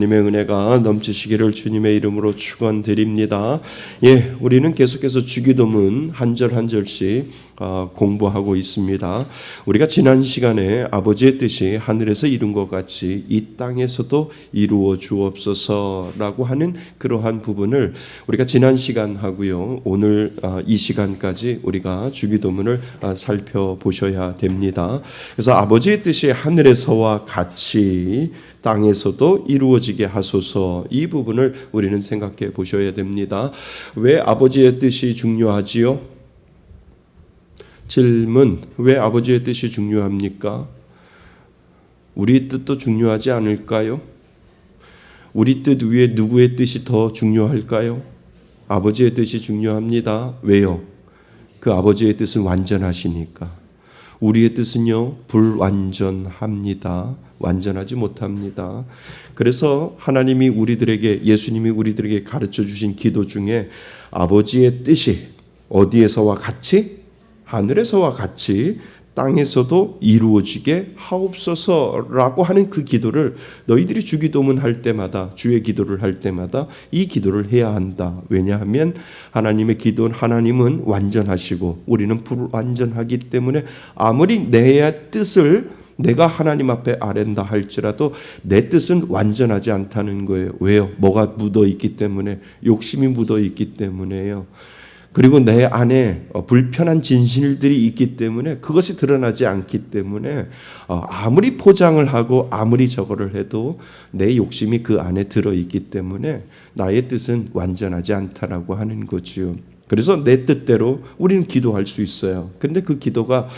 주님의 은혜가 넘치시기를 주님의 이름으로 축원드립니다. 우리는 계속해서 주기도문 한 절 한 절씩 공부하고 있습니다. 우리가 지난 시간에 아버지의 뜻이 하늘에서 이룬 것 같이 이 땅에서도 이루어 주옵소서라고 하는 그러한 부분을 우리가 지난 시간 하고요. 오늘 이 시간까지 우리가 주기도문을 살펴보셔야 됩니다. 그래서 아버지의 뜻이 하늘에서와 같이 땅에서도 이루어지게 하소서, 이 부분을 우리는 생각해 보셔야 됩니다. 왜 아버지의 뜻이 중요하지요? 질문, 왜 아버지의 뜻이 중요합니까? 우리 뜻도 중요하지 않을까요? 우리 뜻 위에 누구의 뜻이 더 중요할까요? 아버지의 뜻이 중요합니다. 왜요? 그 아버지의 뜻은 완전하시니까. 우리의 뜻은요, 불완전합니다. 완전하지 못합니다. 그래서 하나님이 우리들에게, 예수님이 우리들에게 가르쳐 주신 기도 중에 아버지의 뜻이 어디에서와 같이? 하늘에서와 같이 땅에서도 이루어지게 하옵소서라고 하는 그 기도를 너희들이 주기도문 할 때마다, 주의 기도를 할 때마다 이 기도를 해야 한다. 왜냐하면 하나님의 기도는, 하나님은 완전하시고 우리는 불완전하기 때문에 아무리 내 뜻을 내가 하나님 앞에 아랜다 할지라도 내 뜻은 완전하지 않다는 거예요. 왜요? 뭐가 묻어 있기 때문에, 욕심이 묻어 있기 때문에요. 그리고 내 안에 불편한 진실들이 있기 때문에, 그것이 드러나지 않기 때문에 아무리 포장을 하고 아무리 저거를 해도 내 욕심이 그 안에 들어있기 때문에 나의 뜻은 완전하지 않다라고 하는 거지요. 그래서 내 뜻대로 우리는 기도할 수 있어요. 그런데 그 기도가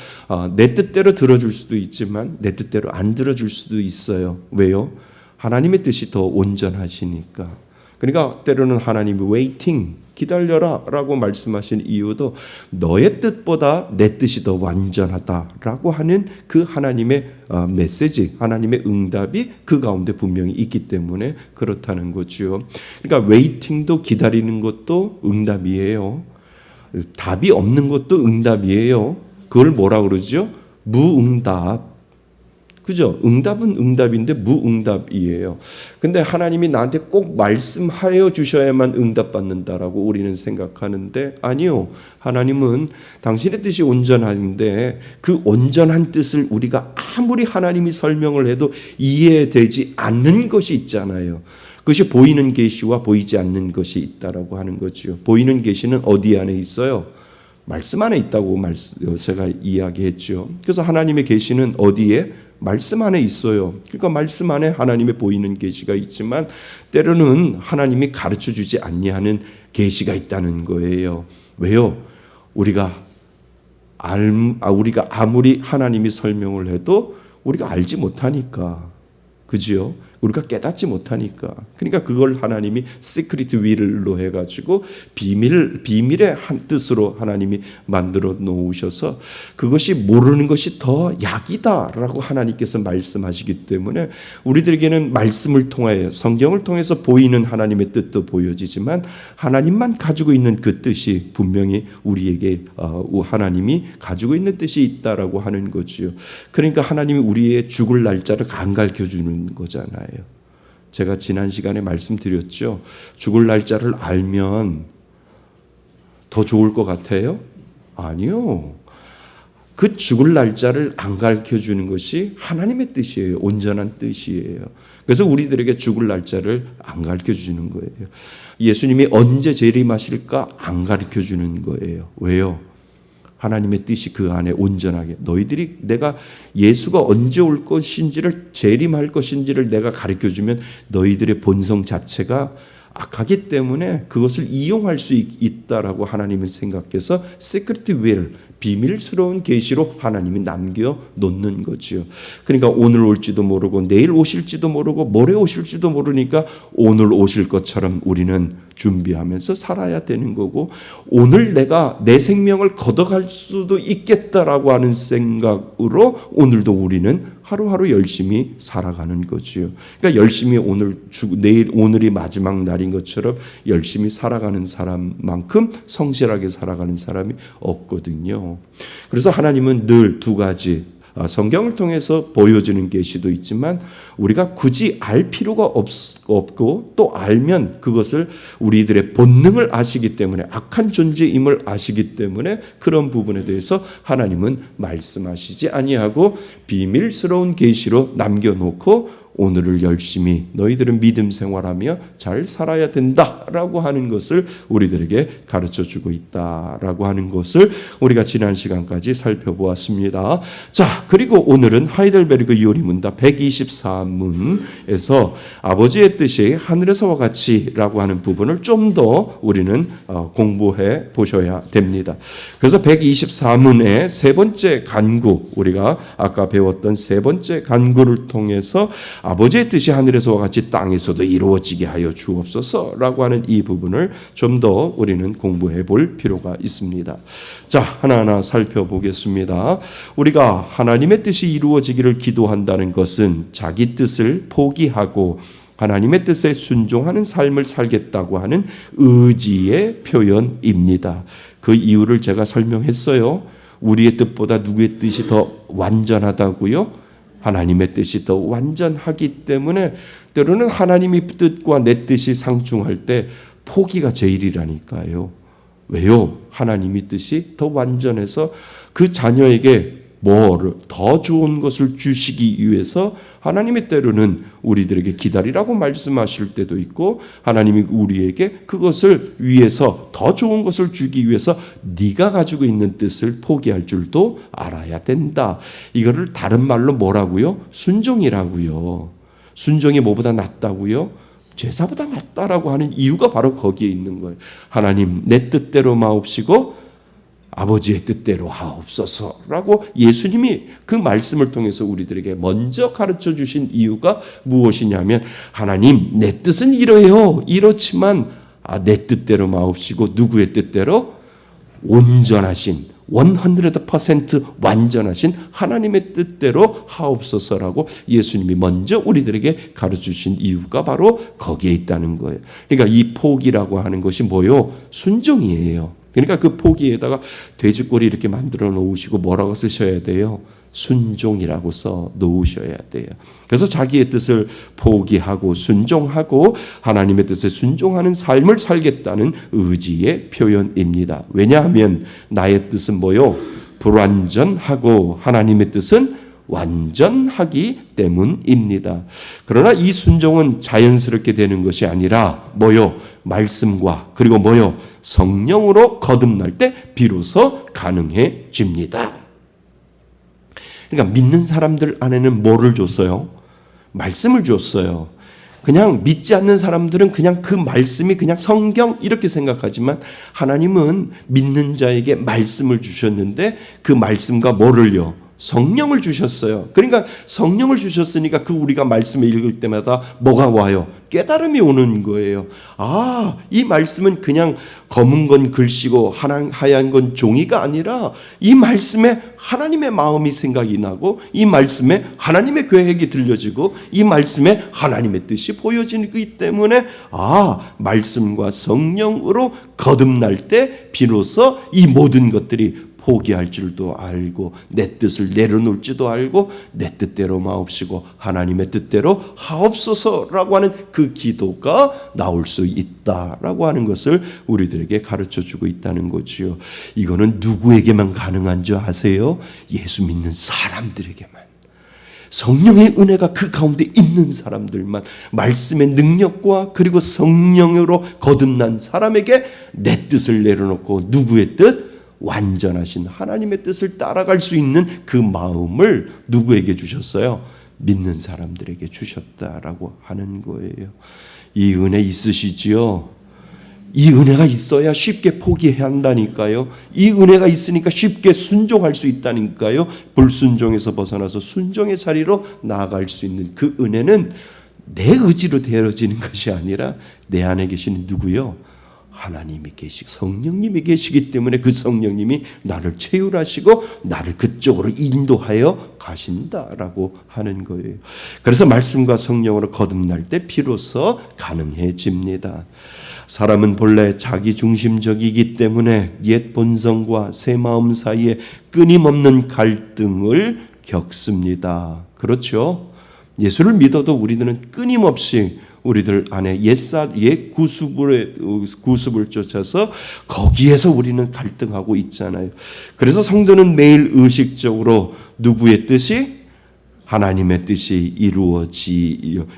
내 뜻대로 들어줄 수도 있지만 내 뜻대로 안 들어줄 수도 있어요. 왜요? 하나님의 뜻이 더 온전하시니까. 그러니까 때로는 하나님이 waiting, 기다려라 라고 말씀하신 이유도 너의 뜻보다 내 뜻이 더 완전하다라고 하는 그 하나님의 메시지, 하나님의 응답이 그 가운데 분명히 있기 때문에 그렇다는 거죠. 그러니까 웨이팅도, 기다리는 것도 응답이에요. 답이 없는 것도 응답이에요. 그걸 뭐라 그러죠? 무응답. 그죠? 응답은 응답인데 무응답이에요. 근데 하나님이 나한테 꼭 말씀하여 주셔야만 응답받는다라고 우리는 생각하는데, 아니요. 하나님은 당신의 뜻이 온전한데 그 온전한 뜻을 우리가 아무리 하나님이 설명을 해도 이해되지 않는 것이 있잖아요. 그것이 보이는 계시와 보이지 않는 것이 있다라고 하는 거죠. 보이는 계시는 어디 안에 있어요? 말씀 안에 있다고 제가 이야기했죠. 그래서 하나님의 계시는 어디에? 말씀 안에 있어요. 그러니까 말씀 안에 하나님의 보이는 계시가 있지만 때로는 하나님이 가르쳐 주지 아니하는 계시가 있다는 거예요. 왜요? 우리가 아무리 하나님이 설명을 해도 우리가 알지 못하니까. 그지요? 우리가 깨닫지 못하니까. 그러니까 그걸 하나님이 시크릿 윌로 해가지고 비밀의 한 뜻으로 하나님이 만들어 놓으셔서 그것이 모르는 것이 더 약이다라고 하나님께서 말씀하시기 때문에 우리들에게는 말씀을 통하여, 성경을 통해서 보이는 하나님의 뜻도 보여지지만 하나님만 가지고 있는 그 뜻이 분명히 우리에게 하나님이 가지고 있는 뜻이 있다라고 하는 거지요. 그러니까 하나님이 우리의 죽을 날짜를 안 가르쳐주는 거잖아요. 제가 지난 시간에 말씀드렸죠. 죽을 날짜를 알면 더 좋을 것 같아요? 아니요. 그 죽을 날짜를 안 가르쳐주는 것이 하나님의 뜻이에요. 온전한 뜻이에요. 그래서 우리들에게 죽을 날짜를 안 가르쳐주는 거예요. 예수님이 언제 재림하실까 안 가르쳐주는 거예요. 왜요? 하나님의 뜻이 그 안에 온전하게, 너희들이 내가 예수가 언제 올 것인지를, 재림할 것인지를 내가 가르쳐주면 너희들의 본성 자체가 악하기 때문에 그것을 이용할 수 있다라고 하나님은 생각해서 시크릿 윌, 비밀스러운 계시로 하나님이 남겨놓는 거지요. 그러니까 오늘 올지도 모르고 내일 오실지도 모르고 모레 오실지도 모르니까 오늘 오실 것처럼 우리는 준비하면서 살아야 되는 거고, 오늘 내가 내 생명을 걷어갈 수도 있겠다라고 하는 생각으로 오늘도 우리는 하루하루 열심히 살아가는 거지요. 그러니까 열심히 내일, 오늘이 마지막 날인 것처럼 열심히 살아가는 사람만큼 성실하게 살아가는 사람이 없거든요. 그래서 하나님은 늘 두 가지, 성경을 통해서 보여주는 계시도 있지만 우리가 굳이 알 필요가 없고 또 알면 그것을 우리들의 본능을 아시기 때문에 악한 존재임을 아시기 때문에 그런 부분에 대해서 하나님은 말씀하시지 아니하고 비밀스러운 계시로 남겨놓고 오늘을 열심히 너희들은 믿음 생활하며 잘 살아야 된다라고 하는 것을 우리들에게 가르쳐주고 있다라고 하는 것을 우리가 지난 시간까지 살펴보았습니다. 자, 그리고 오늘은 하이델베르그 요리문답 124문에서 아버지의 뜻이 하늘에서와 같이라고 하는 부분을 좀 더 우리는 공부해 보셔야 됩니다. 그래서 124문의 세 번째 간구, 우리가 아까 배웠던 세 번째 간구를 통해서 아버지의 뜻이 하늘에서와 같이 땅에서도 이루어지게 하여 주옵소서라고 하는 이 부분을 좀 더 우리는 공부해 볼 필요가 있습니다. 자, 하나하나 살펴보겠습니다. 우리가 하나님의 뜻이 이루어지기를 기도한다는 것은 자기 뜻을 포기하고 하나님의 뜻에 순종하는 삶을 살겠다고 하는 의지의 표현입니다. 그 이유를 제가 설명했어요. 우리의 뜻보다 누구의 뜻이 더 완전하다고요? 하나님의 뜻이 더 완전하기 때문에 때로는 하나님의 뜻과 내 뜻이 상충할 때 포기가 제일이라니까요. 왜요? 하나님의 뜻이 더 완전해서 그 자녀에게 더 좋은 것을 주시기 위해서 하나님이 때로는 우리들에게 기다리라고 말씀하실 때도 있고 하나님이 우리에게 그것을 위해서 더 좋은 것을 주기 위해서 네가 가지고 있는 뜻을 포기할 줄도 알아야 된다. 이거를 다른 말로 뭐라고요? 순종이라고요. 순종이 뭐보다 낫다고요? 제사보다 낫다라고 하는 이유가 바로 거기에 있는 거예요. 하나님 내 뜻대로 마옵시고 아버지의 뜻대로 하옵소서라고 예수님이 그 말씀을 통해서 우리들에게 먼저 가르쳐 주신 이유가 무엇이냐면 하나님 내 뜻은 이러해요. 이렇지만 내 뜻대로 마옵시고 누구의 뜻대로? 온전하신 100% 완전하신 하나님의 뜻대로 하옵소서라고 예수님이 먼저 우리들에게 가르쳐 주신 이유가 바로 거기에 있다는 거예요. 그러니까 이 포기라고 하는 것이 뭐요? 순종이에요. 그러니까 그 포기에다가 돼지꼬리 이렇게 만들어 놓으시고 뭐라고 쓰셔야 돼요? 순종이라고 써 놓으셔야 돼요. 그래서 자기의 뜻을 포기하고 순종하고 하나님의 뜻에 순종하는 삶을 살겠다는 의지의 표현입니다. 왜냐하면 나의 뜻은 뭐요? 불완전하고 하나님의 뜻은 완전하기 때문입니다. 그러나 이 순종은 자연스럽게 되는 것이 아니라 뭐요? 말씀과 그리고 뭐요? 성령으로 거듭날 때 비로소 가능해집니다. 그러니까 믿는 사람들 안에는 뭐를 줬어요? 말씀을 줬어요. 그냥 믿지 않는 사람들은 그냥 그 말씀이 그냥 성경 이렇게 생각하지만 하나님은 믿는 자에게 말씀을 주셨는데 그 말씀과 뭐를요? 성령을 주셨어요. 그러니까 성령을 주셨으니까 그 우리가 말씀을 읽을 때마다 뭐가 와요? 깨달음이 오는 거예요. 이 말씀은 그냥 검은 건 글씨고 하얀 건 종이가 아니라 이 말씀에 하나님의 마음이 생각이 나고 이 말씀에 하나님의 계획이 들려지고 이 말씀에 하나님의 뜻이 보여지기 때문에 말씀과 성령으로 거듭날 때 비로소 이 모든 것들이 포기할 줄도 알고 내 뜻을 내려놓을지도 알고 내 뜻대로 마옵시고 하나님의 뜻대로 하옵소서라고 하는 그 기도가 나올 수 있다라고 하는 것을 우리들에게 가르쳐주고 있다는 거지요. 이거는 누구에게만 가능한 줄 아세요? 예수 믿는 사람들에게만. 성령의 은혜가 그 가운데 있는 사람들만, 말씀의 능력과 그리고 성령으로 거듭난 사람에게 내 뜻을 내려놓고 누구의 뜻? 완전하신 하나님의 뜻을 따라갈 수 있는 그 마음을 누구에게 주셨어요? 믿는 사람들에게 주셨다라고 하는 거예요. 이 은혜 있으시지요? 이 은혜가 있어야 쉽게 포기해야 한다니까요. 이 은혜가 있으니까 쉽게 순종할 수 있다니까요. 불순종에서 벗어나서 순종의 자리로 나아갈 수 있는 그 은혜는 내 의지로 되어지는 것이 아니라 내 안에 계시는 누구요? 하나님이 계시고 성령님이 계시기 때문에 그 성령님이 나를 채울하시고 나를 그쪽으로 인도하여 가신다라고 하는 거예요. 그래서 말씀과 성령으로 거듭날 때 비로소 가능해집니다. 사람은 본래 자기중심적이기 때문에 옛 본성과 새 마음 사이에 끊임없는 갈등을 겪습니다. 그렇죠? 예수를 믿어도 우리들은 끊임없이 우리들 안에 옛 구습을 쫓아서 거기에서 우리는 갈등하고 있잖아요. 그래서 성도는 매일 의식적으로 누구의 뜻이? 하나님의 뜻이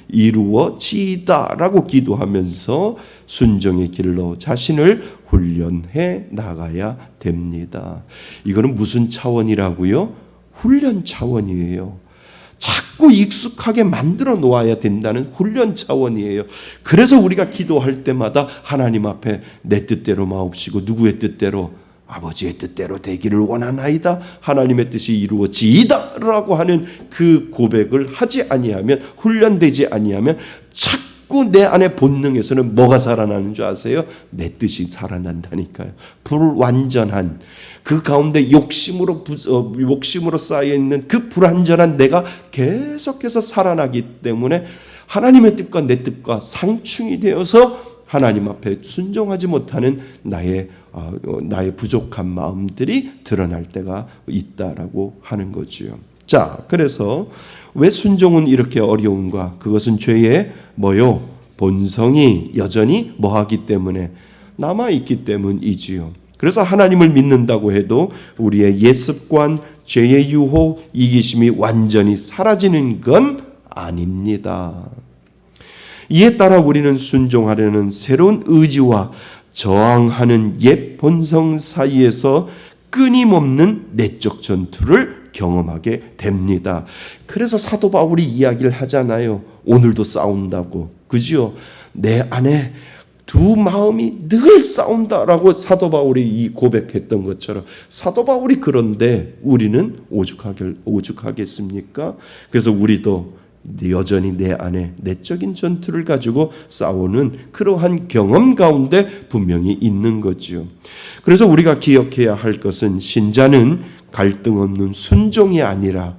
이루어지이다라고 기도하면서 순종의 길로 자신을 훈련해 나가야 됩니다. 이거는 무슨 차원이라고요? 훈련 차원이에요. 자꾸 익숙하게 만들어 놓아야 된다는 훈련 차원이에요. 그래서 우리가 기도할 때마다 하나님 앞에 내 뜻대로 마옵시고 누구의 뜻대로? 아버지의 뜻대로 되기를 원하나이다. 하나님의 뜻이 이루어지이다라고 하는 그 고백을 하지 아니하면, 훈련되지 아니하면 자꾸 내 안에 본능에서는 뭐가 살아나는 줄 아세요? 내 뜻이 살아난다니까요. 불완전한 그 가운데 욕심으로 쌓여 있는 그 불완전한 내가 계속해서 살아나기 때문에 하나님의 뜻과 내 뜻과 상충이 되어서 하나님 앞에 순종하지 못하는 나의 부족한 마음들이 드러날 때가 있다라고 하는 거지요. 자, 그래서 왜 순종은 이렇게 어려운가? 그것은 죄의 본성이 여전히 뭐하기 때문에 남아있기 때문이지요. 그래서 하나님을 믿는다고 해도 우리의 옛 습관, 죄의 유혹, 이기심이 완전히 사라지는 건 아닙니다. 이에 따라 우리는 순종하려는 새로운 의지와 저항하는 옛 본성 사이에서 끊임없는 내적 전투를 경험하게 됩니다. 그래서 사도 바울이 이야기를 하잖아요. 오늘도 싸운다고. 그죠? 내 안에 두 마음이 늘 싸운다라고 사도 바울이 이 고백했던 것처럼 사도 바울이 그런데 우리는 오죽하겠습니까? 그래서 우리도 여전히 내 안에 내적인 전투를 가지고 싸우는 그러한 경험 가운데 분명히 있는 거죠. 그래서 우리가 기억해야 할 것은 신자는 갈등 없는 순종이 아니라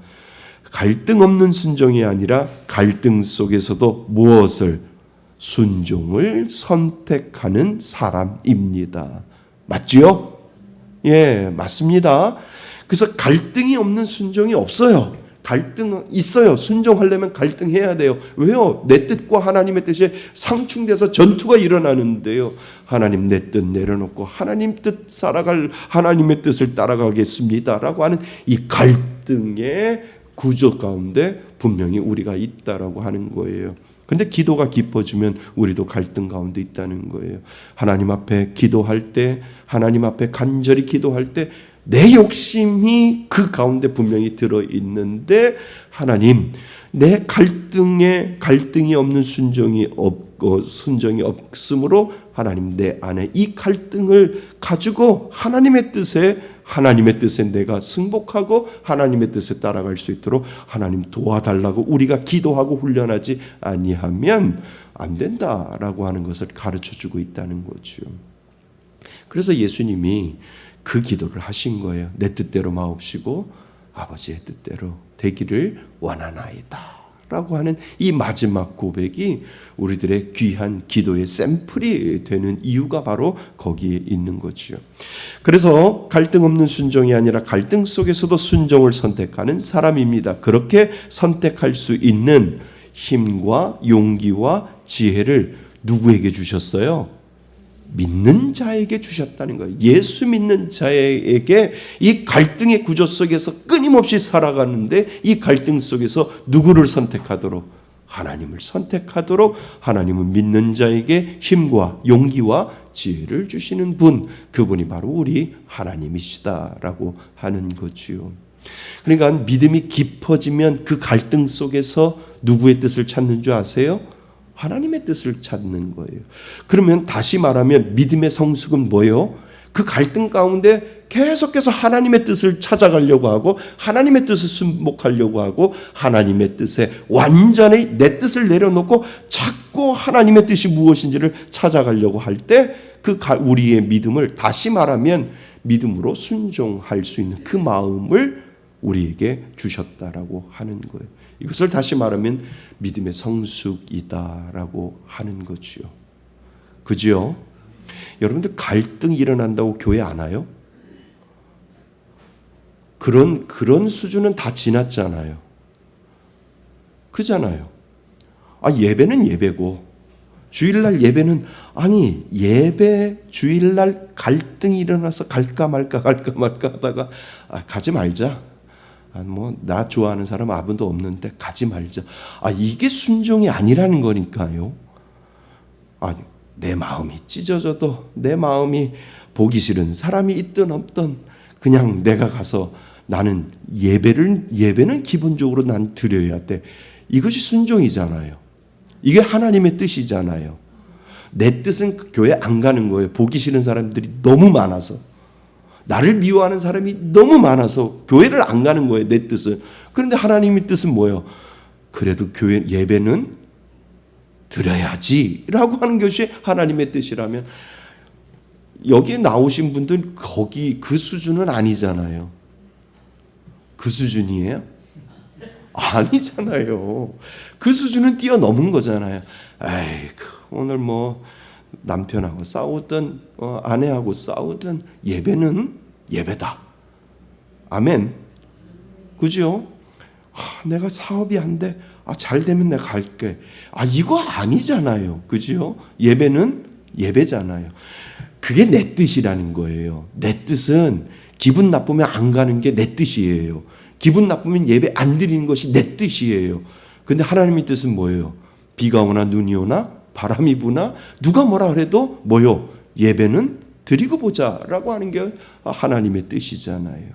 갈등 속에서도 무엇을? 순종을 선택하는 사람입니다. 맞지요? 예, 맞습니다. 그래서 갈등이 없는 순종이 없어요. 갈등 있어요. 순종하려면 갈등해야 돼요. 왜요? 내 뜻과 하나님의 뜻이 상충돼서 전투가 일어나는데요. 하나님 내 뜻 내려놓고 하나님의 뜻을 따라가겠습니다라고 하는 이 갈등의 구조 가운데 분명히 우리가 있다라고 하는 거예요. 근데 기도가 깊어지면 우리도 갈등 가운데 있다는 거예요. 하나님 앞에 기도할 때, 하나님 앞에 간절히 기도할 때 내 욕심이 그 가운데 분명히 들어있는데 하나님 내 갈등이 없는 순종이 없으므로 하나님 내 안에 이 갈등을 가지고 하나님의 뜻에 내가 승복하고 하나님의 뜻에 따라갈 수 있도록 하나님 도와달라고 우리가 기도하고 훈련하지 아니하면 안 된다라고 하는 것을 가르쳐주고 있다는 거죠. 그래서 예수님이 그 기도를 하신 거예요. 내 뜻대로 마옵시고 아버지의 뜻대로 되기를 원하나이다 라고 하는 이 마지막 고백이 우리들의 귀한 기도의 샘플이 되는 이유가 바로 거기에 있는 거죠. 그래서 갈등 없는 순종이 아니라 갈등 속에서도 순종을 선택하는 사람입니다. 그렇게 선택할 수 있는 힘과 용기와 지혜를 누구에게 주셨어요? 믿는 자에게 주셨다는 거예요. 예수 믿는 자에게 이 갈등의 구조 속에서 끊임없이 살아가는데 이 갈등 속에서 누구를 선택하도록? 하나님을 선택하도록 하나님은 믿는 자에게 힘과 용기와 지혜를 주시는 분, 그분이 바로 우리 하나님이시다라고 하는 거지요. 그러니까 믿음이 깊어지면 그 갈등 속에서 누구의 뜻을 찾는 줄 아세요? 하나님의 뜻을 찾는 거예요. 그러면 다시 말하면 믿음의 성숙은 뭐예요? 그 갈등 가운데 계속해서 하나님의 뜻을 찾아가려고 하고 하나님의 뜻을 순복하려고 하고 하나님의 뜻에 완전히 내 뜻을 내려놓고 자꾸 하나님의 뜻이 무엇인지를 찾아가려고 할 때 그 우리의 믿음을 다시 말하면 믿음으로 순종할 수 있는 그 마음을 우리에게 주셨다라고 하는 거예요. 이것을 다시 말하면 믿음의 성숙이다라고 하는 거지요. 그지요? 여러분들 갈등이 일어난다고 교회 안 와요? 그런 수준은 다 지났잖아요. 그잖아요. 예배는 예배고 주일날 예배는 예배 주일날 갈등이 일어나서 갈까 말까 하다가 가지 말자. 나 좋아하는 사람 아무도 없는데 가지 말자. 이게 순종이 아니라는 거니까요. 내 마음이 찢어져도 내 마음이 보기 싫은 사람이 있든 없든 그냥 내가 가서 나는 예배는 기본적으로 난 드려야 돼. 이것이 순종이잖아요. 이게 하나님의 뜻이잖아요. 내 뜻은 교회 안 가는 거예요. 보기 싫은 사람들이 너무 많아서. 나를 미워하는 사람이 너무 많아서 교회를 안 가는 거예요. 내 뜻은. 그런데 하나님의 뜻은 뭐예요? 그래도 교회 예배는 드려야지 라고 하는 것이 하나님의 뜻이라면 여기에 나오신 분들은 그 수준은 아니잖아요. 그 수준이에요? 아니잖아요. 그 수준은 뛰어넘은 거잖아요. 오늘 남편하고 싸우든 아내하고 싸우든 예배는 예배다. 아멘. 그죠? 내가 사업이 안 돼. 잘 되면 내가 갈게. 이거 아니잖아요. 그죠? 예배는 예배잖아요. 그게 내 뜻이라는 거예요. 내 뜻은 기분 나쁘면 안 가는 게 내 뜻이에요. 기분 나쁘면 예배 안 드리는 것이 내 뜻이에요. 근데 하나님의 뜻은 뭐예요? 비가 오나 눈이 오나 바람이 부나 누가 뭐라 그래도 예배는 드리고 보자라고 하는 게 하나님의 뜻이잖아요.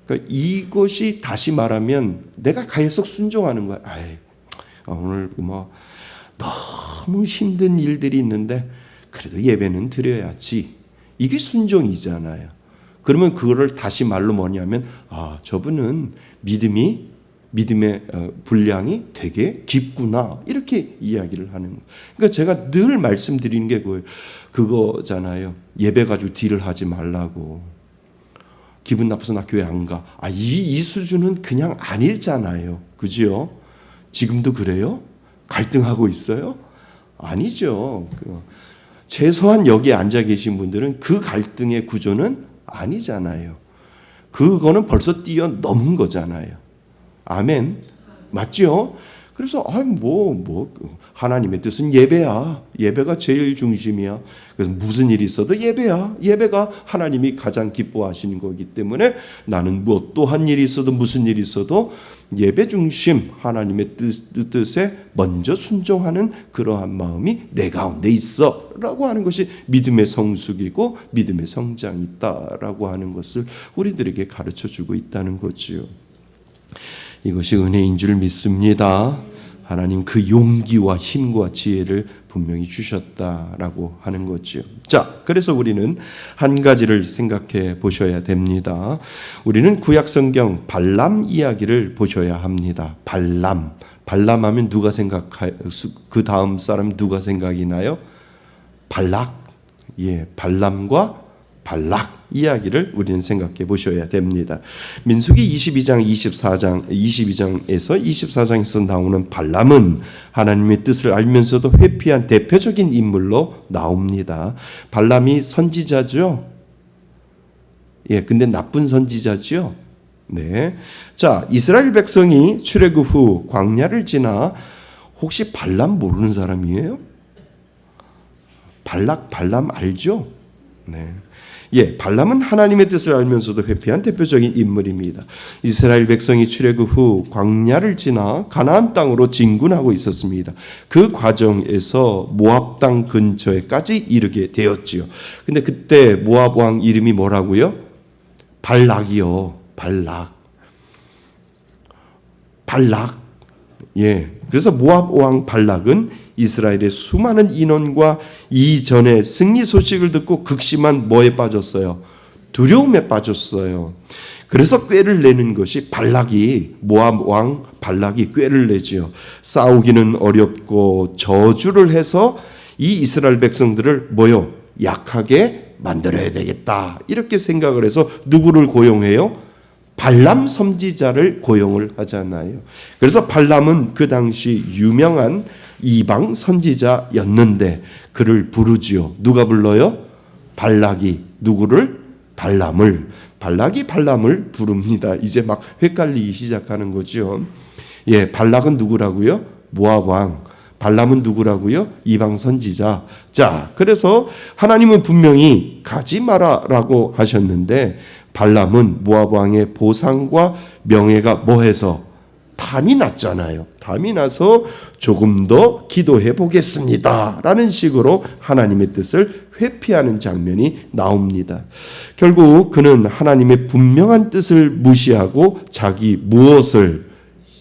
그러니까 이것이 다시 말하면 내가 계속 순종하는 거야. 오늘 너무 힘든 일들이 있는데 그래도 예배는 드려야지. 이게 순종이잖아요. 그러면 그거를 다시 말로 뭐냐면 저분은 믿음의 분량이 되게 깊구나 이렇게 이야기를 하는 거예요. 그러니까 제가 늘 말씀드리는 게 그거잖아요. 예배 가지고 딜을 하지 말라고. 기분 나빠서 나 교회 안 가. 이 수준은 그냥 아니잖아요. 그죠? 지금도 그래요? 갈등하고 있어요? 아니죠. 최소한 여기 앉아 계신 분들은 그 갈등의 구조는 아니잖아요. 그거는 벌써 뛰어넘은 거잖아요. 아멘. 맞죠? 그래서 하나님의 뜻은 예배야. 예배가 제일 중심이야. 그래서 무슨 일이 있어도 예배야. 예배가 하나님이 가장 기뻐하시는 거기 때문에 나는 어떠한 일이 있어도 무슨 일이 있어도 예배 중심 하나님의 뜻에 먼저 순종하는 그러한 마음이 내 가운데 있어 라고 하는 것이 믿음의 성숙이고 믿음의 성장이 있다라고 하는 것을 우리들에게 가르쳐주고 있다는 거죠. 이것이 은혜인 줄 믿습니다. 하나님 그 용기와 힘과 지혜를 분명히 주셨다라고 하는 거죠. 자, 그래서 우리는 한 가지를 생각해 보셔야 됩니다. 우리는 구약 성경 발람 이야기를 보셔야 합니다. 발람하면 누가 생각해요? 그 다음 사람 누가 생각이 나요? 발락. 발람과 발락 이야기를 우리는 생각해 보셔야 됩니다. 민수기 22장에서 24장에서 나오는 발람은 하나님의 뜻을 알면서도 회피한 대표적인 인물로 나옵니다. 발람이 선지자죠. 근데 나쁜 선지자죠. 네. 자, 이스라엘 백성이 출애굽 후 광야를 지나 혹시 발람 모르는 사람이에요? 발람 알죠? 네. 발람은 하나님의 뜻을 알면서도 회피한 대표적인 인물입니다. 이스라엘 백성이 출애굽 후 광야를 지나 가나안 땅으로 진군하고 있었습니다. 그 과정에서 모압 땅 근처에까지 이르게 되었지요. 근데 그때 모압 왕 이름이 뭐라고요? 발락이요. 발락. 그래서 모압 왕 발락은 이스라엘의 수많은 인원과 이전의 승리 소식을 듣고 극심한 뭐에 빠졌어요? 두려움에 빠졌어요. 그래서 꾀를 내는 것이 모압 왕 발락이 꾀를 내지요. 싸우기는 어렵고 저주를 해서 이 이스라엘 백성들을 약하게 만들어야 되겠다. 이렇게 생각을 해서 누구를 고용해요? 발람 선지자를 고용을 하잖아요. 그래서 발람은 그 당시 유명한 이방 선지자였는데 그를 부르지요. 누가 불러요? 발락이 누구를? 발람을. 발락이 발람을 부릅니다. 이제 막 헷갈리기 시작하는 거죠. 예, 발락은 누구라고요? 모압 왕. 발람은 누구라고요? 이방 선지자. 자, 그래서 하나님은 분명히 가지 마라라고 하셨는데 발람은 모압 왕의 보상과 명예가 뭐해서 담이 났잖아요. 담이 나서 조금 더 기도해 보겠습니다 라는 식으로 하나님의 뜻을 회피하는 장면이 나옵니다. 결국 그는 하나님의 분명한 뜻을 무시하고 자기 무엇을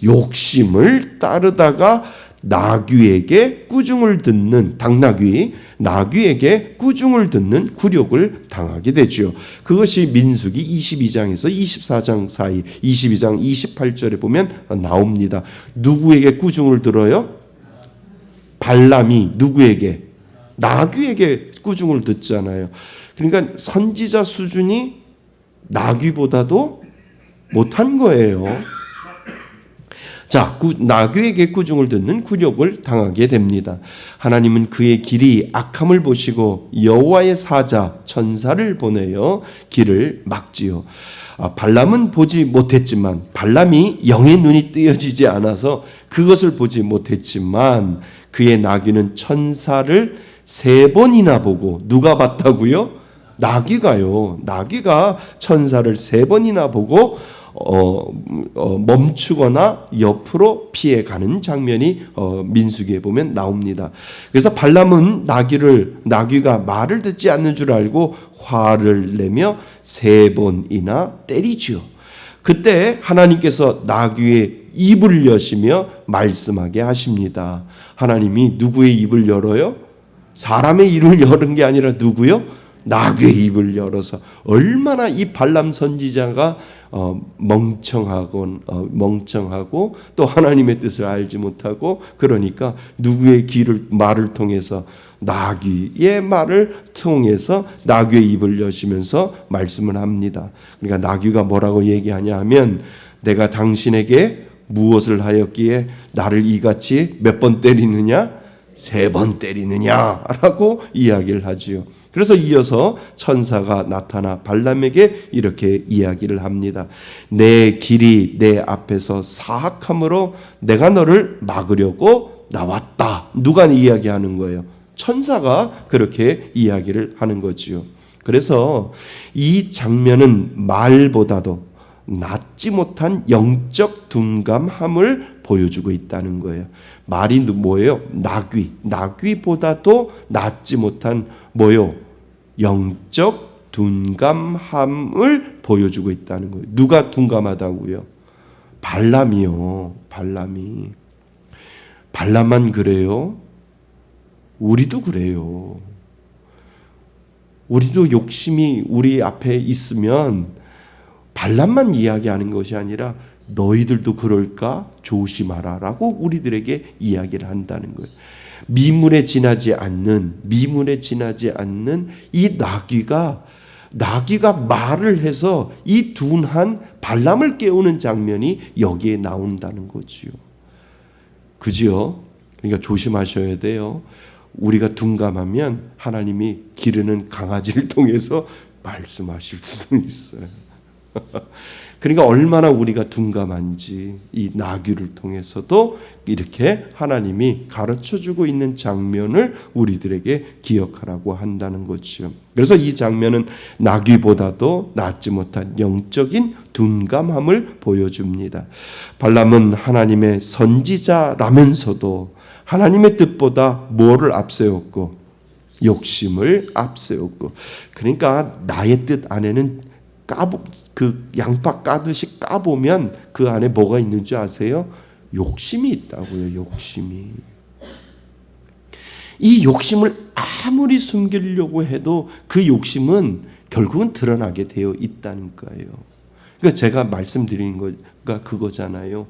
욕심을 따르다가 나귀에게 꾸중을 듣는 당나귀 나귀에게 꾸중을 듣는 굴욕을 당하게 되죠. 그것이 민수기 22장에서 24장 사이 22장 28절에 보면 나옵니다. 누구에게 꾸중을 들어요? 발람이 누구에게? 나귀에게 꾸중을 듣잖아요. 그러니까 선지자 수준이 나귀보다도 못한 거예요. 자, 나귀에게 꾸중을 듣는 굴욕을 당하게 됩니다. 하나님은 그의 길이 악함을 보시고 여호와의 사자 천사를 보내어 길을 막지요. 발람은 보지 못했지만 발람이 영의 눈이 뜨여지지 않아서 그것을 보지 못했지만 그의 나귀는 천사를 3번이나 보고 누가 봤다고요? 나귀가요. 나귀가 천사를 3번이나 보고 멈추거나 옆으로 피해가는 장면이 민수기에 보면 나옵니다. 그래서 발람은 나귀가 말을 듣지 않는 줄 알고 화를 내며 3번이나 때리지요. 그때 하나님께서 나귀의 입을 여시며 말씀하게 하십니다. 하나님이 누구의 입을 열어요? 사람의 입을 열은 게 아니라 누구요? 나귀의 입을 열어서 얼마나 이 발람 선지자가 멍청하고 또 하나님의 뜻을 알지 못하고 그러니까 누구의 말을 통해서 나귀의 말을 통해서 나귀의 입을 여시면서 말씀을 합니다. 그러니까 나귀가 뭐라고 얘기하냐 하면 내가 당신에게 무엇을 하였기에 나를 이같이 몇 번 때리느냐? 3번 때리느냐라고 이야기를 하지요. 그래서 이어서 천사가 나타나 발람에게 이렇게 이야기를 합니다. 내 길이 내 앞에서 사악함으로 내가 너를 막으려고 나왔다. 누가 이야기하는 거예요? 천사가 그렇게 이야기를 하는 거지요. 그래서 이 장면은 말보다도 낫지 못한 영적 둔감함을 보여주고 있다는 거예요. 말이 뭐예요? 나귀보다도 낫지 못한 뭐요? 영적 둔감함을 보여주고 있다는 거예요. 누가 둔감하다고요? 발람이요. 발람만 그래요? 우리도 그래요. 우리도 욕심이 우리 앞에 있으면 발람만 이야기하는 것이 아니라 너희들도 그럴까 조심하라 라고 우리들에게 이야기를 한다는 거예요. 미문에 지나지 않는 이 나귀가 말을 해서 이 둔한 발람을 깨우는 장면이 여기에 나온다는 거지요. 그지요? 그러니까 조심하셔야 돼요. 우리가 둔감하면 하나님이 기르는 강아지를 통해서 말씀하실 수도 있어요. 그러니까 얼마나 우리가 둔감한지 이 나귀를 통해서도 이렇게 하나님이 가르쳐주고 있는 장면을 우리들에게 기억하라고 한다는 거죠. 그래서 이 장면은 나귀보다도 낫지 못한 영적인 둔감함을 보여줍니다. 발람은 하나님의 선지자라면서도 하나님의 뜻보다 뭐를 앞세웠고 욕심을 앞세웠고 그러니까 나의 뜻 안에는 그 양파 까듯이 까보면 그 안에 뭐가 있는 줄 아세요? 욕심이 있다고요. 욕심이. 이 욕심을 아무리 숨기려고 해도 그 욕심은 결국은 드러나게 되어 있다는 거예요. 그러니까 제가 말씀드리는 거가 그거잖아요.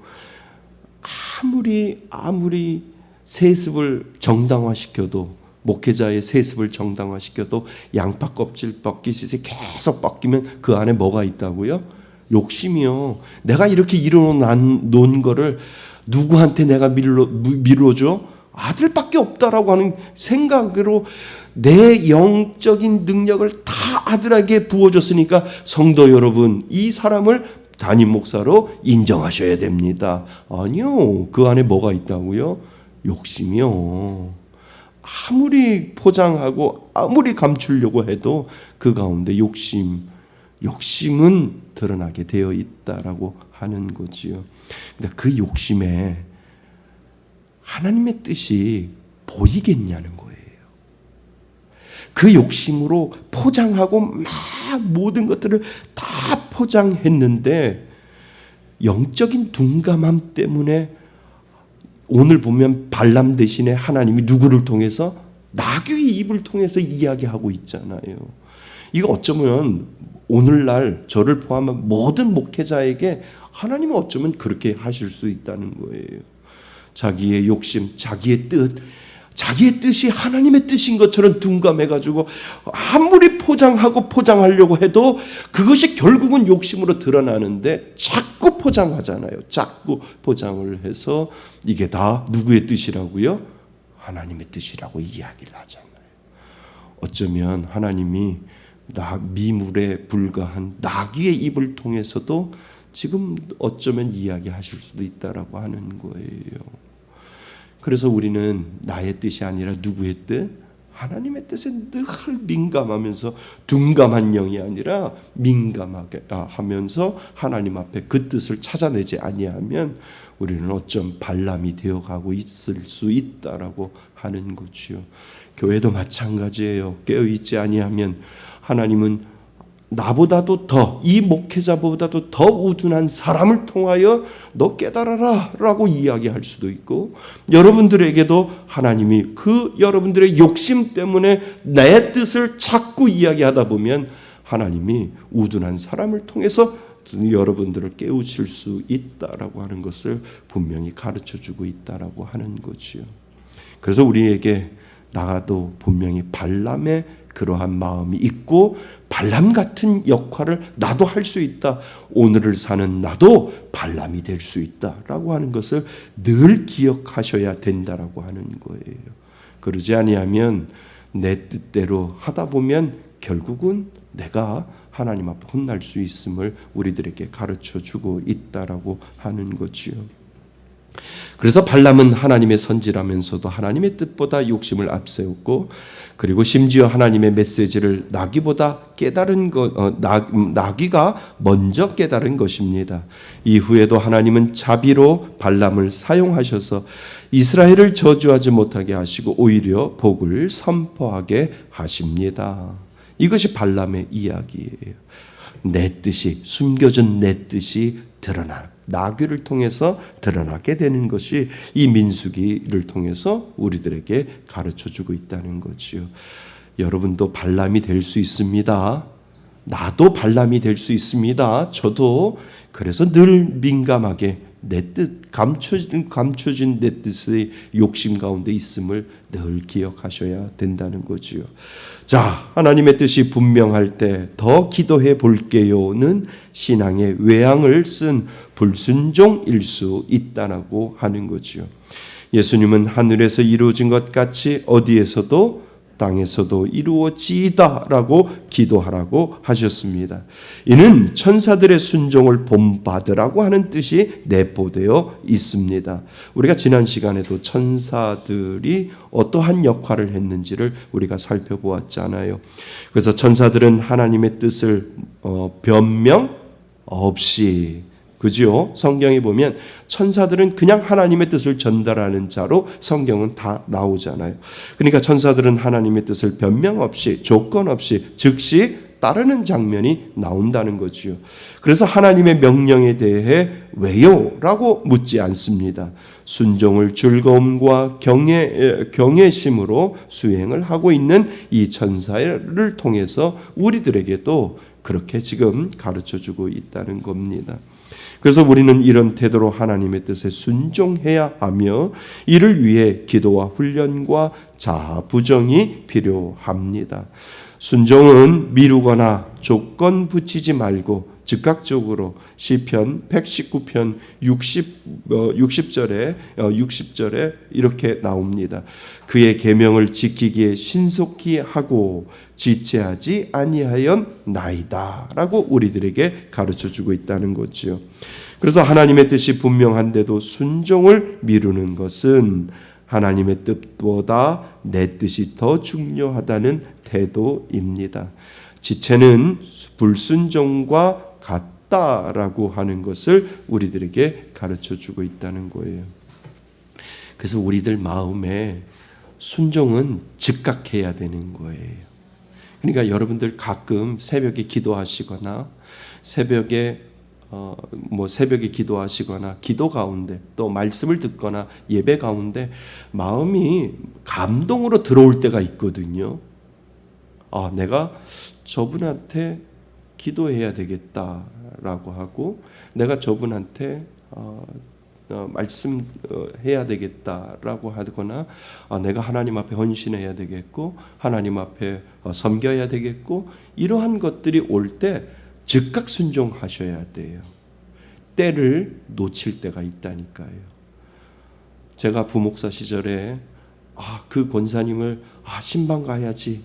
아무리 세습을 정당화시켜도 목회자의 세습을 정당화시켜도 양파 껍질 벗기듯이 계속 벗기면 그 안에 뭐가 있다고요? 욕심이요. 내가 이렇게 이뤄놓은 거를 누구한테 내가 밀어줘? 아들밖에 없다라고 하는 생각으로 내 영적인 능력을 다 아들에게 부어줬으니까 성도 여러분, 이 사람을 담임 목사로 인정하셔야 됩니다. 아니요. 그 안에 뭐가 있다고요? 욕심이요. 아무리 포장하고 아무리 감추려고 해도 그 가운데 욕심은 드러나게 되어 있다라고 하는 거지요. 근데 그 욕심에 하나님의 뜻이 보이겠냐는 거예요. 그 욕심으로 포장하고 막 모든 것들을 다 포장했는데 영적인 둔감함 때문에 오늘 보면 발람 대신에 하나님이 누구를 통해서? 나귀의 입을 통해서 이야기하고 있잖아요. 이거 어쩌면 오늘날 저를 포함한 모든 목회자에게 하나님은 어쩌면 그렇게 하실 수 있다는 거예요. 자기의 욕심, 자기의 뜻이 하나님의 뜻인 것처럼 둔감해가지고 아무리 포장하고 포장하려고 해도 그것이 결국은 욕심으로 드러나는데 자꾸 포장하잖아요. 자꾸 포장을 해서 이게 다 누구의 뜻이라고요? 하나님의 뜻이라고 이야기를 하잖아요. 어쩌면 하나님이 미물에 불과한 나귀의 입을 통해서도 지금 어쩌면 이야기하실 수도 있다라고 하는 거예요. 그래서 우리는 나의 뜻이 아니라 누구의 뜻? 하나님의 뜻에 늘 민감하면서 둔감한 영이 아니라 민감하게 하면서 하나님 앞에 그 뜻을 찾아내지 아니하면 우리는 어쩜 발람이 되어가고 있을 수 있다라고 하는 거지요. 교회도 마찬가지예요. 깨어있지 아니하면 하나님은 나보다도 더, 이 목회자보다도 더 우둔한 사람을 통하여 너 깨달아라 라고 이야기할 수도 있고, 여러분들에게도 하나님이 그 여러분들의 욕심 때문에 내 뜻을 자꾸 이야기하다 보면 하나님이 우둔한 사람을 통해서 여러분들을 깨우칠 수 있다라고 하는 것을 분명히 가르쳐주고 있다라고 하는 거지요. 그래서 우리에게 나도 분명히 발람의 그러한 마음이 있고 발람 같은 역할을 나도 할 수 있다. 오늘을 사는 나도 발람이 될 수 있다라고 하는 것을 늘 기억하셔야 된다라고 하는 거예요. 그러지 아니하면 내 뜻대로 하다 보면 결국은 내가 하나님 앞에 혼날 수 있음을 우리들에게 가르쳐주고 있다라고 하는 거지요. 그래서 발람은 하나님의 선지라면서도 하나님의 뜻보다 욕심을 앞세웠고, 그리고 심지어 하나님의 메시지를 나귀보다 나귀가 먼저 깨달은 것입니다. 이후에도 하나님은 자비로 발람을 사용하셔서 이스라엘을 저주하지 못하게 하시고 오히려 복을 선포하게 하십니다. 이것이 발람의 이야기예요. 내 뜻이, 숨겨진 내 뜻이 나귀를 통해서 드러나게 되는 것이 이 민수기를 통해서 우리들에게 가르쳐주고 있다는 거지요. 여러분도 발람이 될 수 있습니다. 나도 발람이 될 수 있습니다. 저도. 그래서 늘 민감하게 내 뜻, 감춰진 내 뜻의 욕심 가운데 있음을 늘 기억하셔야 된다는 거지요. 자, 하나님의 뜻이 분명할 때 더 기도해 볼게요는 신앙의 외양을 쓴 불순종일 수 있다라고 하는 거지요. 예수님은 하늘에서 이루어진 것 같이 어디에서도 땅에서도 이루어지이다라고 기도하라고 하셨습니다. 이는 천사들의 순종을 본받으라고 하는 뜻이 내포되어 있습니다. 우리가 지난 시간에도 천사들이 어떠한 역할을 했는지를 우리가 살펴보았잖아요. 그래서 천사들은 하나님의 뜻을 변명 없이, 그죠? 성경에 보면 천사들은 그냥 하나님의 뜻을 전달하는 자로 성경은 다 나오잖아요. 그러니까 천사들은 하나님의 뜻을 변명 없이, 조건 없이 즉시 따르는 장면이 나온다는 거지요. 그래서 하나님의 명령에 대해 왜요? 라고 묻지 않습니다. 순종을 즐거움과 경외심으로 수행을 하고 있는 이 천사를 통해서 우리들에게도 그렇게 지금 가르쳐주고 있다는 겁니다. 그래서 우리는 이런 태도로 하나님의 뜻에 순종해야 하며 이를 위해 기도와 훈련과 자부정이 필요합니다. 순종은 미루거나 조건 붙이지 말고 즉각적으로 시편 119편 60절에 이렇게 나옵니다. 그의 계명을 지키기에 신속히 하고 지체하지 아니하였나이다 라고 우리들에게 가르쳐주고 있다는 거죠. 그래서 하나님의 뜻이 분명한데도 순종을 미루는 것은 하나님의 뜻보다 내 뜻이 더 중요하다는 태도입니다. 지체는 불순종과 같다라고 하는 것을 우리들에게 가르쳐주고 있다는 거예요. 그래서 우리들 마음에 순종은 즉각해야 되는 거예요. 그러니까 여러분들 가끔 새벽에 기도하시거나 새벽에 기도하시거나 기도 가운데 또 말씀을 듣거나 예배 가운데 마음이 감동으로 들어올 때가 있거든요. 내가 저분한테 기도해야 되겠다라고 하고 내가 저분한테 말씀해야 되겠다라고 하거나 내가 하나님 앞에 헌신해야 되겠고 하나님 앞에 섬겨야 되겠고 이러한 것들이 올 때 즉각 순종하셔야 돼요. 때를 놓칠 때가 있다니까요. 제가 부목사 시절에 그 권사님을 신방 가야지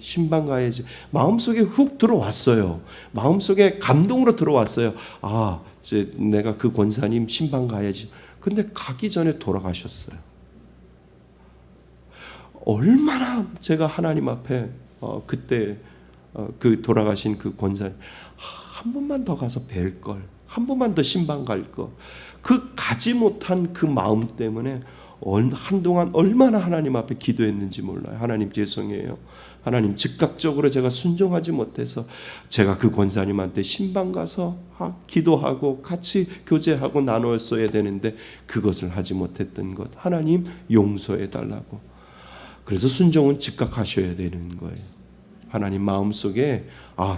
마음속에 훅 들어왔어요. 마음속에 감동으로 들어왔어요. 이제 내가 그 권사님 신방 가야지. 근데 가기 전에 돌아가셨어요. 얼마나 제가 하나님 앞에 그때 그 돌아가신 그 권사님 한 번만 더 가서 뵐 걸, 한 번만 더 신방 갈 걸. 그 가지 못한 그 마음 때문에 한동안 얼마나 하나님 앞에 기도했는지 몰라요. 하나님 죄송해요. 하나님 즉각적으로 제가 순종하지 못해서 제가 그 권사님한테 신방 가서 기도하고 같이 교제하고 나눴어야 되는데 그것을 하지 못했던 것 하나님 용서해 달라고. 그래서 순종은 즉각하셔야 되는 거예요. 하나님 마음속에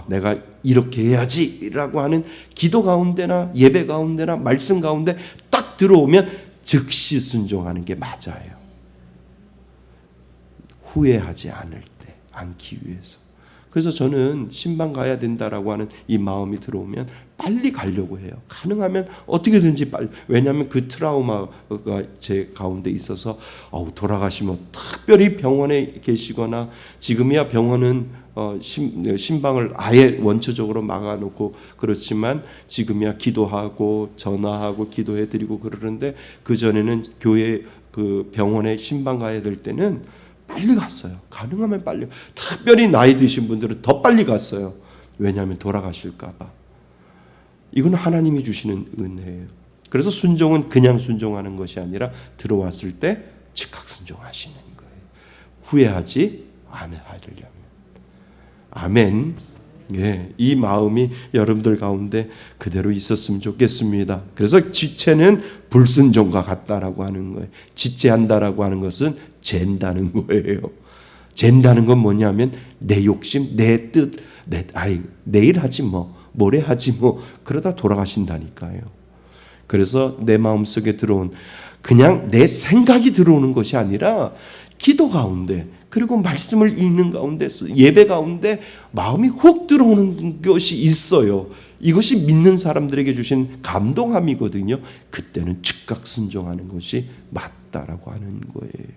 내가 이렇게 해야지 라고 하는 기도 가운데나 예배 가운데나 말씀 가운데 딱 들어오면 즉시 순종하는 게 맞아요. 후회하지 않기 위해서. 그래서 저는 신방 가야 된다라고 하는 이 마음이 들어오면 빨리 가려고 해요. 가능하면 어떻게든지 빨리. 왜냐하면 그 트라우마가 제 가운데 있어서 돌아가시면 특별히 병원에 계시거나 지금이야 병원은 신방을 아예 원초적으로 막아놓고 그렇지만 지금이야 기도하고 전화하고 기도해드리고 그러는데 그전에는 교회 그 병원에 신방 가야 될 때는 빨리 갔어요. 가능하면 빨리. 특별히 나이 드신 분들은 더 빨리 갔어요. 왜냐하면 돌아가실까 봐. 이건 하나님이 주시는 은혜예요. 그래서 순종은 그냥 순종하는 것이 아니라 들어왔을 때 즉각 순종하시는 거예요. 후회하지 않으려면. 아멘. 예, 이 마음이 여러분들 가운데 그대로 있었으면 좋겠습니다. 그래서 지체는 불순종과 같다라고 하는 거예요. 지체한다라고 하는 것은 잰다는 거예요. 잰다는 건 뭐냐면 내 욕심, 내 뜻, 내일 하지 모레 하지 그러다 돌아가신다니까요. 그래서 내 마음속에 들어온 그냥 내 생각이 들어오는 것이 아니라 기도 가운데 그리고 말씀을 읽는 가운데 예배 가운데 마음이 훅 들어오는 것이 있어요. 이것이 믿는 사람들에게 주신 감동함이거든요. 그때는 즉각 순종하는 것이 맞다라고 하는 거예요.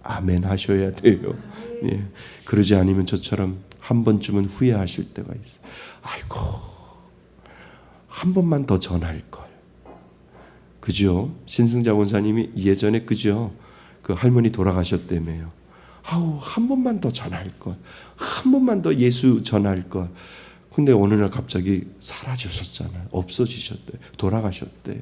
아멘 하셔야 돼요. 예. 그러지 않으면 저처럼 한 번쯤은 후회하실 때가 있어요. 아이고 한 번만 더 전할 걸. 그죠? 신승자 원사님이 예전에 그죠? 그 할머니 돌아가셨다며요. 한 번만 더 전할 걸. 한 번만 더 예수 전할 걸. 근데 어느 날 갑자기 사라지셨잖아요. 없어지셨대요. 돌아가셨대요.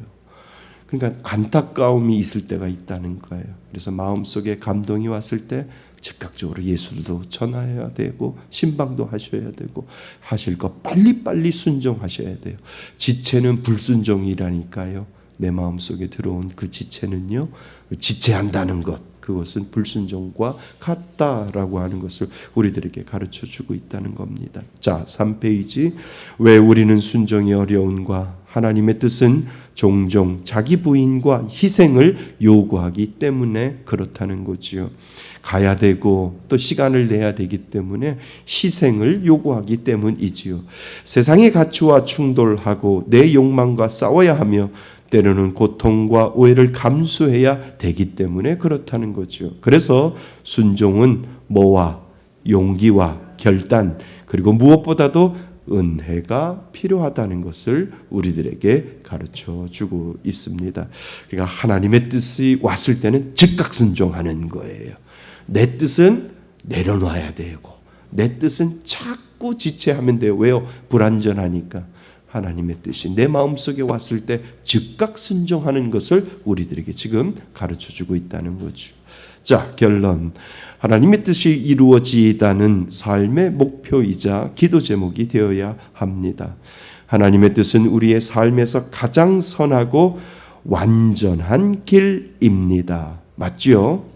그러니까 안타까움이 있을 때가 있다는 거예요. 그래서 마음속에 감동이 왔을 때 즉각적으로 예수도 전해야 되고 신방도 하셔야 되고 하실 거 빨리빨리 순종하셔야 돼요. 지체는 불순종이라니까요. 내 마음속에 들어온 그 지체는요. 지체한다는 것. 그것은 불순종과 같다라고 하는 것을 우리들에게 가르쳐주고 있다는 겁니다. 자, 3페이지. 왜 우리는 순종이 어려운가? 하나님의 뜻은 종종 자기 부인과 희생을 요구하기 때문에 그렇다는 거지요. 가야 되고 또 시간을 내야 되기 때문에 희생을 요구하기 때문이지요. 세상의 가치와 충돌하고 내 욕망과 싸워야 하며 때로는 고통과 오해를 감수해야 되기 때문에 그렇다는 거죠. 그래서 순종은 뭐와 용기와 결단 그리고 무엇보다도 은혜가 필요하다는 것을 우리들에게 가르쳐 주고 있습니다. 그러니까 하나님의 뜻이 왔을 때는 즉각 순종하는 거예요. 내 뜻은 내려놔야 되고 내 뜻은 자꾸 지체하면 돼요. 왜요? 불완전하니까. 하나님의 뜻이 내 마음속에 왔을 때 즉각 순종하는 것을 우리들에게 지금 가르쳐주고 있다는 거죠. 자, 결론. 하나님의 뜻이 이루어지다는 삶의 목표이자 기도 제목이 되어야 합니다. 하나님의 뜻은 우리의 삶에서 가장 선하고 완전한 길입니다. 맞죠?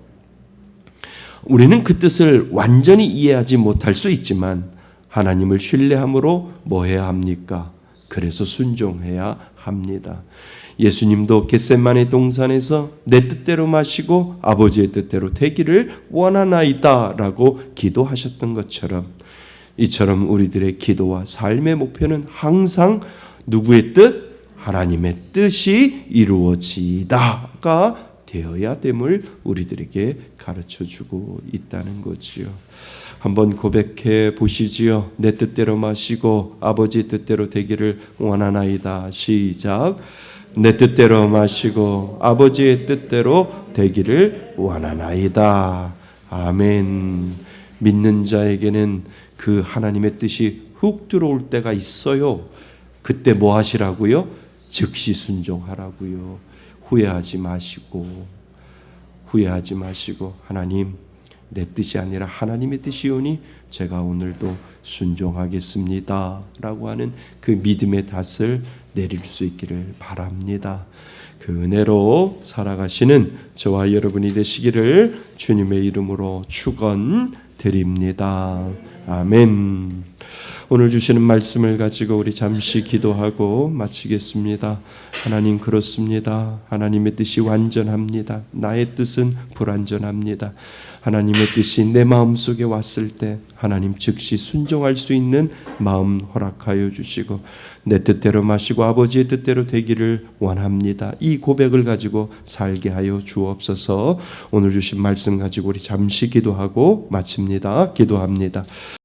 우리는 그 뜻을 완전히 이해하지 못할 수 있지만 하나님을 신뢰함으로 뭐 해야 합니까? 그래서 순종해야 합니다. 예수님도 겟세마네 동산에서 내 뜻대로 마시고 아버지의 뜻대로 되기를 원하나이다라고 기도하셨던 것처럼 이처럼 우리들의 기도와 삶의 목표는 항상 누구의 뜻? 하나님의 뜻이 이루어지다가 되어야 됨을 우리들에게 가르쳐주고 있다는 거지요. 한번 고백해 보시지요. 내 뜻대로 마시고 아버지 뜻대로 되기를 원하나이다. 시작. 내 뜻대로 마시고 아버지의 뜻대로 되기를 원하나이다. 아멘. 믿는 자에게는 그 하나님의 뜻이 훅 들어올 때가 있어요. 그때 뭐 하시라고요? 즉시 순종하라고요. 후회하지 마시고 하나님 내 뜻이 아니라 하나님의 뜻이오니 제가 오늘도 순종하겠습니다 라고 하는 그 믿음의 닷을 내릴 수 있기를 바랍니다. 그 은혜로 살아가시는 저와 여러분이 되시기를 주님의 이름으로 축원드립니다. 아멘. 오늘 주시는 말씀을 가지고 우리 잠시 기도하고 마치겠습니다. 하나님 그렇습니다. 하나님의 뜻이 완전합니다. 나의 뜻은 불완전합니다. 하나님의 뜻이 내 마음속에 왔을 때 하나님 즉시 순종할 수 있는 마음 허락하여 주시고 내 뜻대로 마시고 아버지의 뜻대로 되기를 원합니다. 이 고백을 가지고 살게 하여 주옵소서. 오늘 주신 말씀 가지고 우리 잠시 기도하고 마칩니다. 기도합니다.